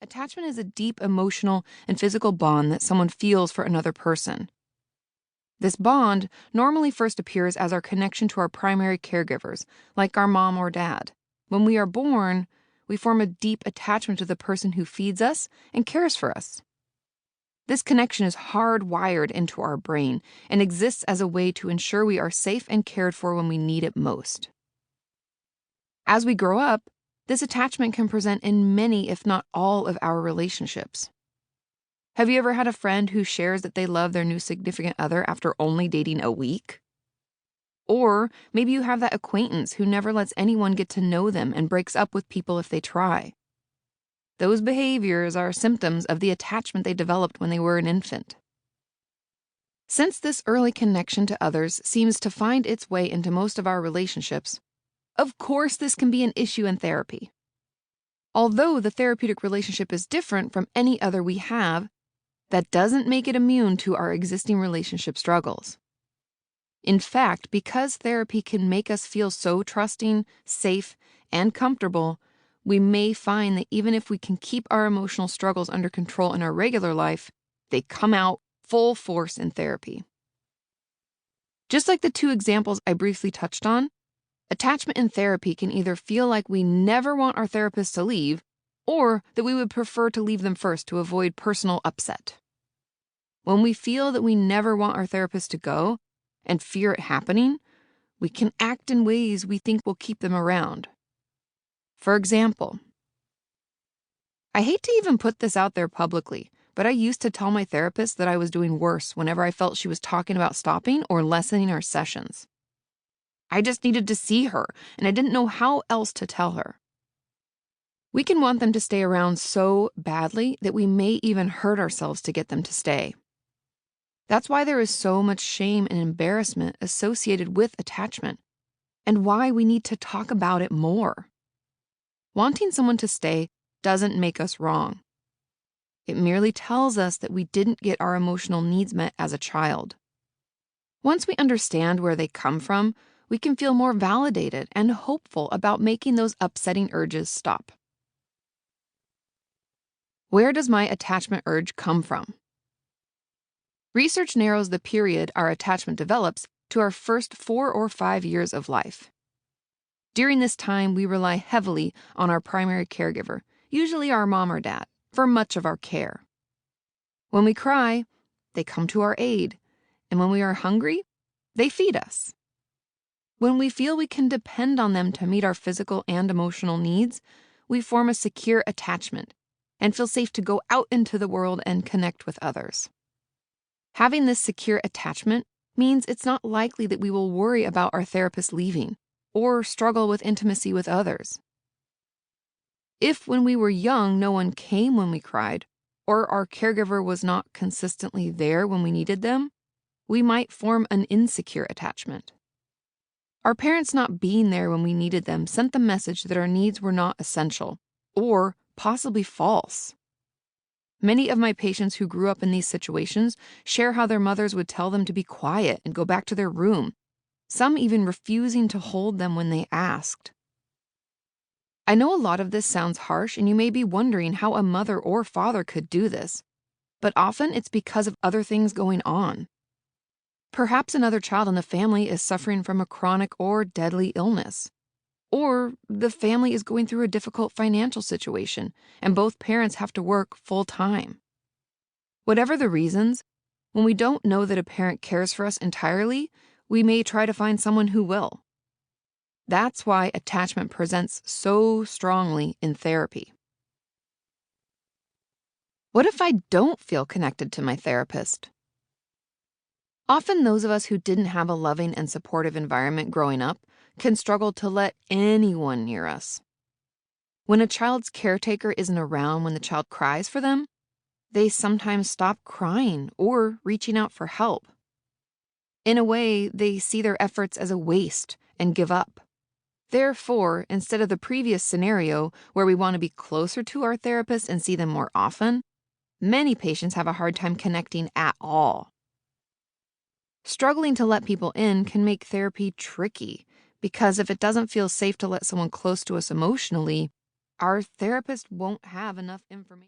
Attachment is a deep emotional and physical bond that someone feels for another person. This bond normally first appears as our connection to our primary caregivers, like our mom or dad. When we are born, we form a deep attachment to the person who feeds us and cares for us. This connection is hardwired into our brain and exists as a way to ensure we are safe and cared for when we need it most. As we grow up, this attachment can present in many, if not all, of our relationships. Have you ever had a friend who shares that they love their new significant other after only dating a week? Or maybe you have that acquaintance who never lets anyone get to know them and breaks up with people if they try. Those behaviors are symptoms of the attachment they developed when they were an infant. Since this early connection to others seems to find its way into most of our relationships, of course this can be an issue in therapy. Although the therapeutic relationship is different from any other we have, that doesn't make it immune to our existing relationship struggles. In fact, because therapy can make us feel so trusting, safe, and comfortable, we may find that even if we can keep our emotional struggles under control in our regular life, they come out full force in therapy. Just like the two examples I briefly touched on, attachment in therapy can either feel like we never want our therapist to leave, or that we would prefer to leave them first to avoid personal upset. When we feel that we never want our therapist to go and fear it happening, we can act in ways we think will keep them around. For example, I hate to even put this out there publicly, but I used to tell my therapist that I was doing worse whenever I felt she was talking about stopping or lessening our sessions. I just needed to see her, and I didn't know how else to tell her. We can want them to stay around so badly that we may even hurt ourselves to get them to stay. That's why there is so much shame and embarrassment associated with attachment, and why we need to talk about it more. Wanting someone to stay doesn't make us wrong. It merely tells us that we didn't get our emotional needs met as a child. Once we understand where they come from, we can feel more validated and hopeful about making those upsetting urges stop. Where does my attachment urge come from? Research narrows the period our attachment develops to our first 4 or 5 years of life. During this time, we rely heavily on our primary caregiver, usually our mom or dad, for much of our care. When we cry, they come to our aid, and when we are hungry, they feed us. When we feel we can depend on them to meet our physical and emotional needs, we form a secure attachment and feel safe to go out into the world and connect with others. Having this secure attachment means it's not likely that we will worry about our therapist leaving or struggle with intimacy with others. If when we were young no one came when we cried, or our caregiver was not consistently there when we needed them, we might form an insecure attachment. Our parents not being there when we needed them sent the message that our needs were not essential, or possibly false. Many of my patients who grew up in these situations share how their mothers would tell them to be quiet and go back to their room, some even refusing to hold them when they asked. I know a lot of this sounds harsh, and you may be wondering how a mother or father could do this, but often it's because of other things going on. Perhaps another child in the family is suffering from a chronic or deadly illness. Or the family is going through a difficult financial situation, and both parents have to work full time. Whatever the reasons, when we don't know that a parent cares for us entirely, we may try to find someone who will. That's why attachment presents so strongly in therapy. What if I don't feel connected to my therapist? Often those of us who didn't have a loving and supportive environment growing up can struggle to let anyone near us. When a child's caretaker isn't around when the child cries for them, they sometimes stop crying or reaching out for help. In a way, they see their efforts as a waste and give up. Therefore, instead of the previous scenario where we want to be closer to our therapist and see them more often, many patients have a hard time connecting at all. Struggling to let people in can make therapy tricky, because if it doesn't feel safe to let someone close to us emotionally, our therapist won't have enough information.